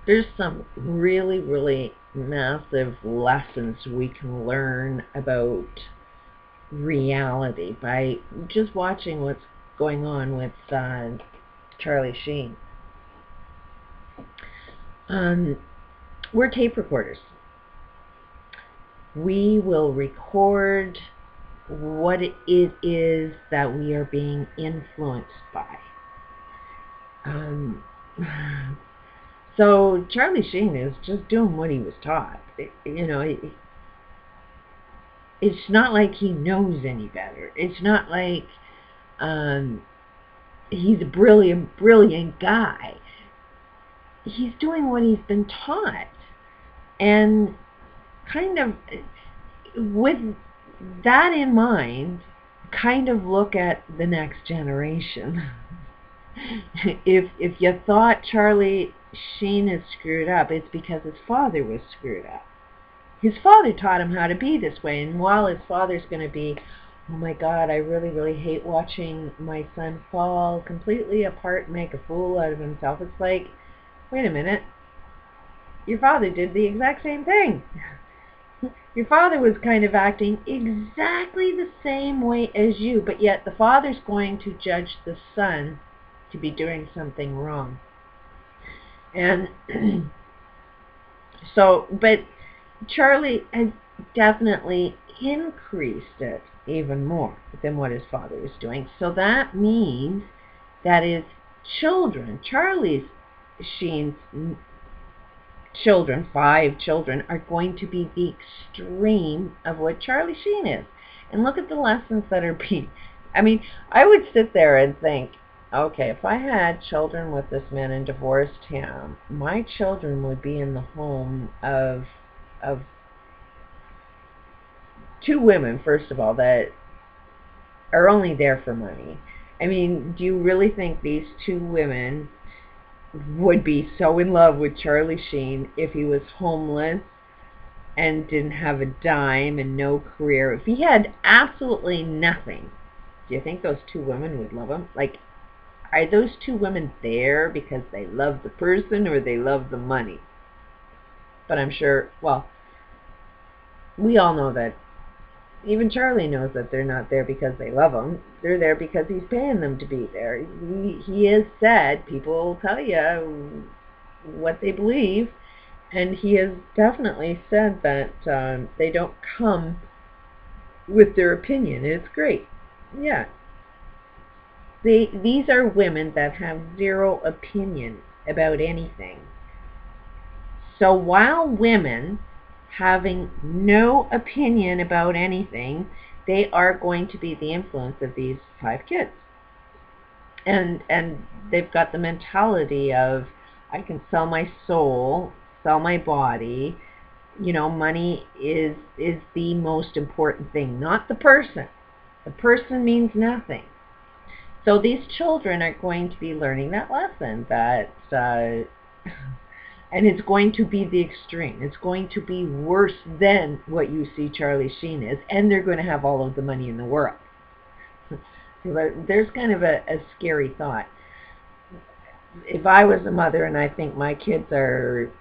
There's some really, really massive lessons we can learn about reality by just watching what's going on with Charlie Sheen. Um, we're tape recorders. We will record what it is that we are being influenced by. So Charlie Sheen is just doing what he was taught. It's not like he knows any better. It's not like he's a brilliant guy. He's doing what he's been taught. And kind of with that in mind, kind of look at the next generation. If you thought Charlie Sheen is screwed up, it's because his father was screwed up. His father taught him how to be this way, and while his father's going to be, oh my God, I really, really hate watching my son fall completely apart and make a fool out of himself, it's like, wait a minute, your father did the exact same thing. Your father was kind of acting exactly the same way as you, but yet the father's going to judge the son to be doing something wrong. And so, but Charlie has definitely increased it even more than what his father was doing. So that means that his children, Charlie Sheen's children, 5 children, are going to be the extreme of what Charlie Sheen is. And look at the lessons that are being... I mean, I would sit there and think, okay, if I had children with this man and divorced him, my children would be in the home of 2 women, first of all, that are only there for money. I mean, do you really think these 2 women would be so in love with Charlie Sheen if he was homeless and didn't have a dime and no career? If he had absolutely nothing, do you think those 2 women would love him? Like, are those 2 women there because they love the person or they love the money? But I'm sure, well, we all know that even Charlie knows that they're not there because they love him. They're there because he's paying them to be there. He has said, people will tell you what they believe, and he has definitely said that they don't come with their opinion. It's great. Yeah. These are women that have 0 opinion about anything. So while women having no opinion about anything, they are going to be the influence of these 5 kids. And they've got the mentality of, I can sell my soul, sell my body. Money is the most important thing, not the person. The person means nothing. So these children are going to be learning that lesson, that and it's going to be the extreme. It's going to be worse than what you see Charlie Sheen is, and they're going to have all of the money in the world. There's kind of a scary thought. If I was a mother and I think my kids are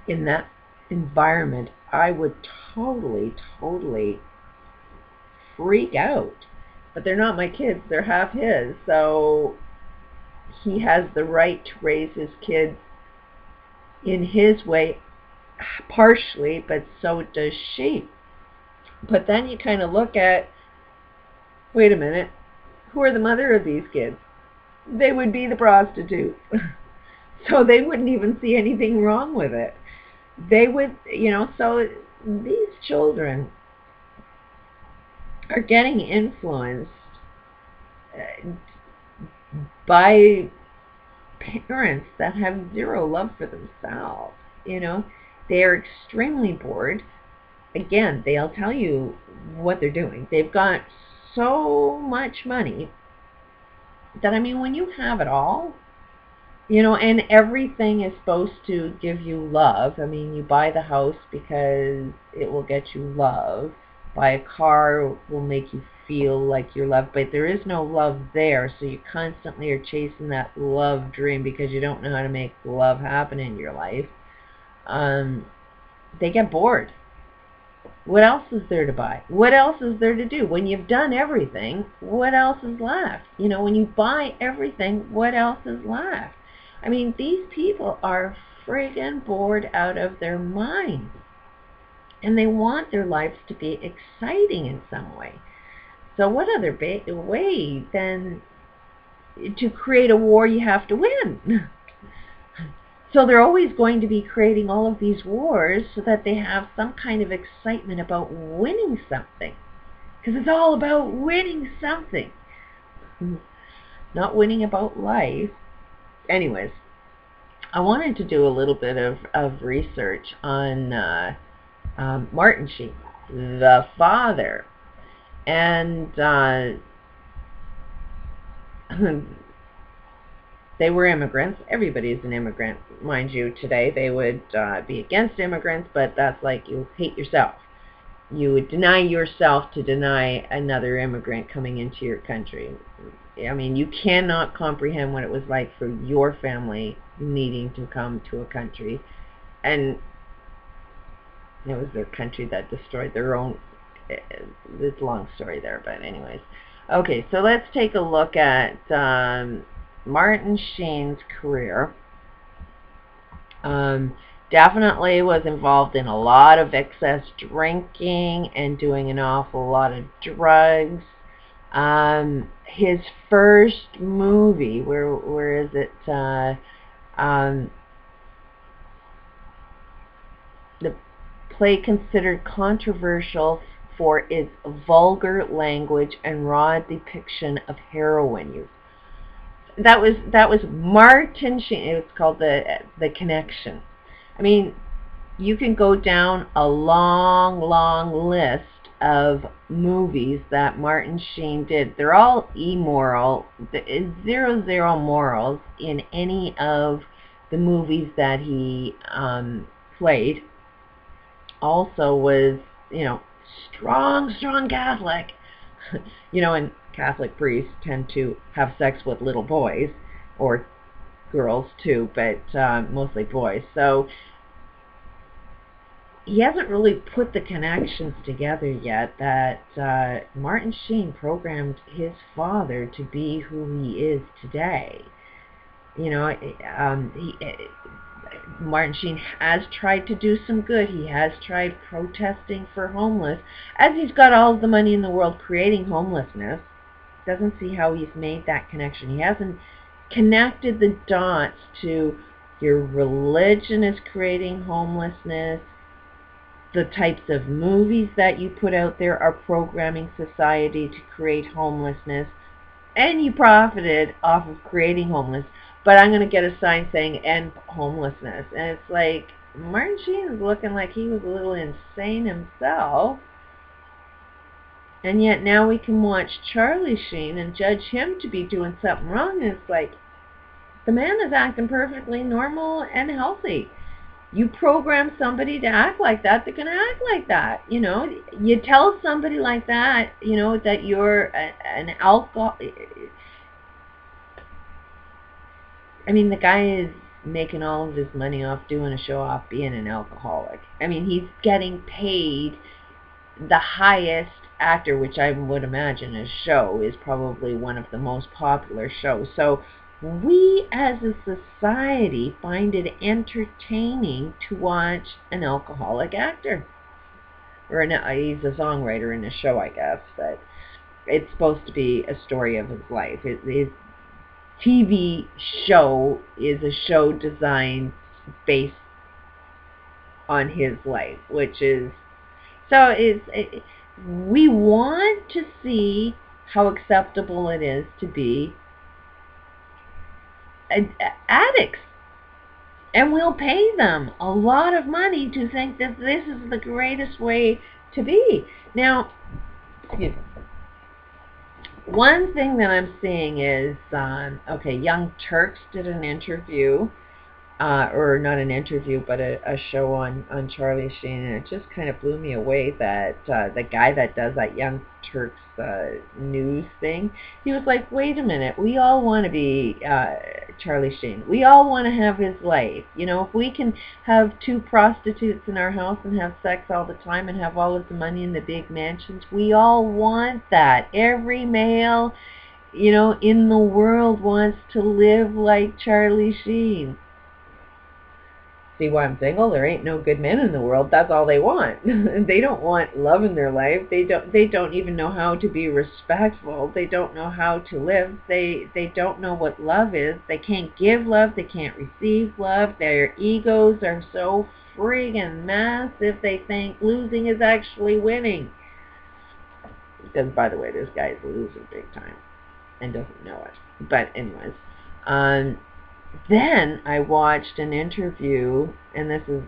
in that environment, I would totally freak out. But they're not my kids, they're half his, so he has the right to raise his kids in his way, partially, but so does she. But then you kind of look at, wait a minute, who are the mother of these kids? They would be the prostitute. So they wouldn't even see anything wrong with it. They would, so these children are getting influenced by parents that have 0 love for themselves. They are extremely bored. Again, they'll tell you what they're doing. They've got so much money that, I mean, when you have it all, and everything is supposed to give you love. I mean, you buy the house because it will get you love. buy a car will make you feel like you're loved, but there is no love there, so you constantly are chasing that love dream because you don't know how to make love happen in your life. They get bored. What else is there to buy? What else is there to do? When you've done everything, what else is left? You know, when you buy everything, what else is left? I mean, these people are friggin' bored out of their minds. And they want their lives to be exciting in some way. So what other way than to create a war you have to win? So they're always going to be creating all of these wars so that they have some kind of excitement about winning something. Because it's all about winning something. Not winning about life. Anyways, I wanted to do a little bit of research on Martin Sheen, the father. And they were immigrants. Everybody's an immigrant, mind you. Today they would be against immigrants, but that's like you hate yourself. You would deny yourself to deny another immigrant coming into your country. I mean, you cannot comprehend what it was like for your family needing to come to a country. And it was their country that destroyed their own. It's a long story there, but anyways. Okay, so let's take a look at Martin Sheen's career. Definitely was involved in a lot of excess drinking and doing an awful lot of drugs. His first movie, where is it? The play considered controversial for its vulgar language and raw depiction of heroin use. That was Martin Sheen. It was called the Connection. I mean, you can go down a long list of movies that Martin Sheen did. They're all immoral. There is zero morals in any of the movies that he played. Also was, you know, strong Catholic. You know, and Catholic priests tend to have sex with little boys, or girls too, but mostly boys. So he hasn't really put the connections together yet that Martin Sheen programmed his father to be who he is today. You know, Martin Sheen has tried to do some good. He has tried protesting for homeless, as he's got all the money in the world creating homelessness. Doesn't see how he's made that connection. He hasn't connected the dots to your religion is creating homelessness. The types of movies that you put out there are programming society to create homelessness. And you profited off of creating homelessness. But I'm going to get a sign saying end homelessness. And it's like, Martin Sheen is looking like he was a little insane himself. And yet now we can watch Charlie Sheen and judge him to be doing something wrong. And it's like, the man is acting perfectly normal and healthy. You program somebody to act like that, they're going to act like that. You know, you tell somebody like that, you know, that you're an alcohol. I mean, the guy is making all of his money off doing a show off being an alcoholic. I mean, he's getting paid the highest actor, which I would imagine his show is probably one of the most popular shows. So we as a society find it entertaining to watch an alcoholic actor. Or he's a songwriter in a show, I guess, but it's supposed to be a story of his life. His TV show is a show designed based on his life, which is, so we want to see how acceptable it is to be addicts. And we'll pay them a lot of money to think that this is the greatest way to be. Now, one thing that I'm seeing is, okay, Young Turks did an interview or not an interview, but a show on Charlie Sheen, and it just kind of blew me away that the guy that does that Young Turks news thing, he was like, wait a minute, we all want to be Charlie Sheen. We all want to have his life. You know, if we can have two prostitutes in our house and have sex all the time and have all of the money in the big mansions, we all want that. Every male, you know, in the world wants to live like Charlie Sheen. See why I'm single? There ain't no good men in the world. That's all they want. They don't want love in their life. They don't even know how to be respectful. They don't know how to live. They don't know what love is. They can't give love. They can't receive love. Their egos are so friggin' massive. They think losing is actually winning. Because, by the way, this guy's a loser big time and doesn't know it. But anyways, then I watched an interview, and this is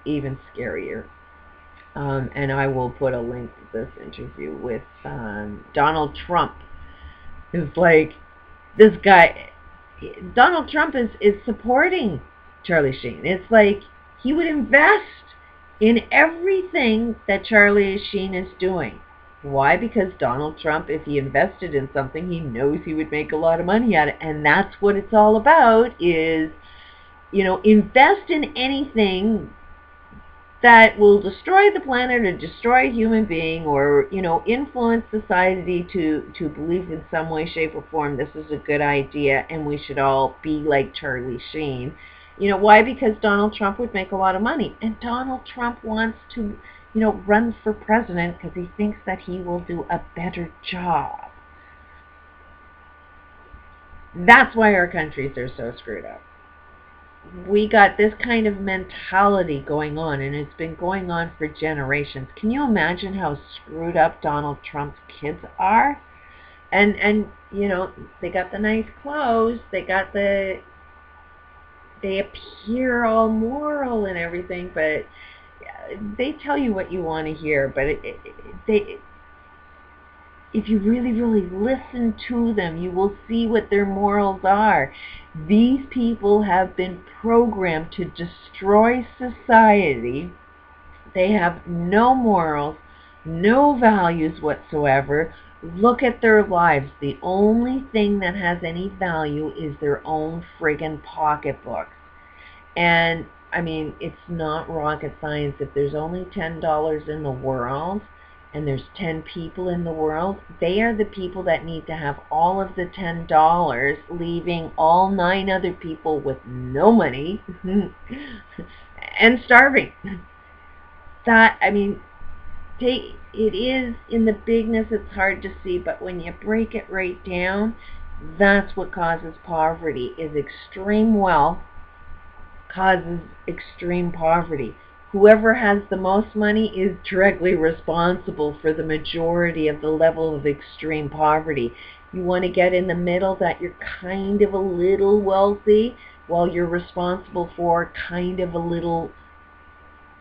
even scarier. And I will put a link to this interview with Donald Trump. It's like, this guy, Donald Trump is supporting Charlie Sheen. It's like he would invest in everything that Charlie Sheen is doing. Why? Because Donald Trump, if he invested in something, he knows he would make a lot of money at it. And that's what it's all about is, you know, invest in anything that will destroy the planet or destroy a human being or, you know, influence society to believe in some way, shape, or form this is a good idea and we should all be like Charlie Sheen. You know, why? Because Donald Trump would make a lot of money. And Donald Trump wants to, you know, run for president because he thinks that he will do a better job. That's why our countries are so screwed up. We got this kind of mentality going on, and it's been going on for generations. Can you imagine how screwed up Donald Trump's kids are? And you know, they got the nice clothes, they appear all moral and everything, but they tell you what you want to hear. But if you really, really listen to them, you will see what their morals are. These people have been programmed to destroy society. They have no morals, no values whatsoever. Look at their lives. The only thing that has any value is their own friggin' pocketbooks. And, I mean, it's not rocket science. If there's only $10 in the world, and there's 10 people in the world, they are the people that need to have all of the $10, leaving all 9 other people with no money and starving. That, I mean, it is, in the bigness, it's hard to see, but when you break it right down, that's what causes poverty, is extreme wealth causes extreme poverty. Whoever has the most money is directly responsible for the majority of the level of extreme poverty. You want to get in the middle, that you're kind of a little wealthy, while you're responsible for kind of a little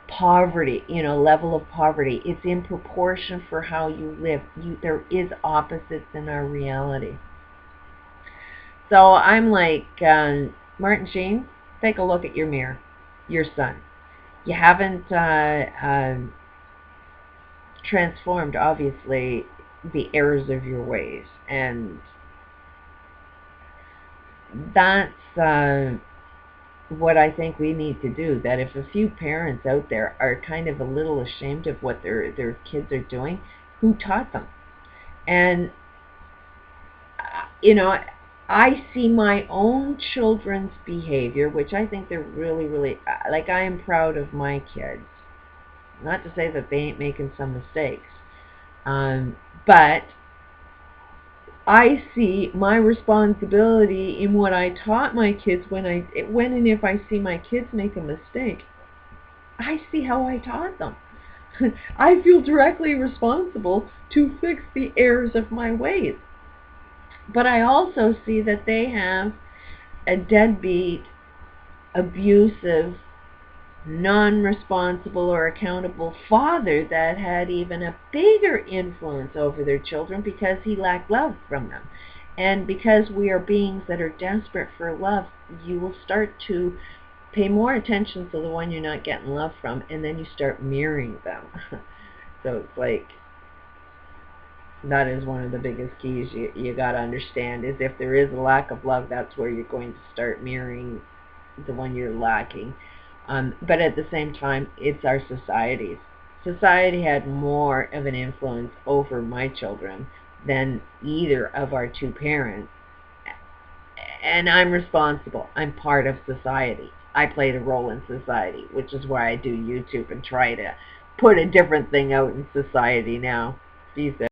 poverty, you know, level of poverty. It's in proportion for how you live. There is opposites in our reality. So I'm like, Martin Sheen, take a look at your mirror, your son. You haven't transformed, obviously, the errors of your ways. And that's what I think we need to do. That if a few parents out there are kind of a little ashamed of what their kids are doing, who taught them? And, you know, I see my own children's behavior, which I think they're really, really, like, I am proud of my kids. Not to say that they ain't making some mistakes, but I see my responsibility in what I taught my kids. When and if I see my kids make a mistake, I see how I taught them. I feel directly responsible to fix the errors of my ways. But I also see that they have a deadbeat, abusive, non-responsible or accountable father that had even a bigger influence over their children because he lacked love from them. And because we are beings that are desperate for love, you will start to pay more attention to the one you're not getting love from, and then you start mirroring them. So it's like, that is one of the biggest keys you got to understand, is if there is a lack of love, that's where you're going to start mirroring the one you're lacking. But at the same time, it's our societies. Society had more of an influence over my children than either of our two parents. And I'm responsible. I'm part of society. I played a role in society, which is why I do YouTube and try to put a different thing out in society now these days.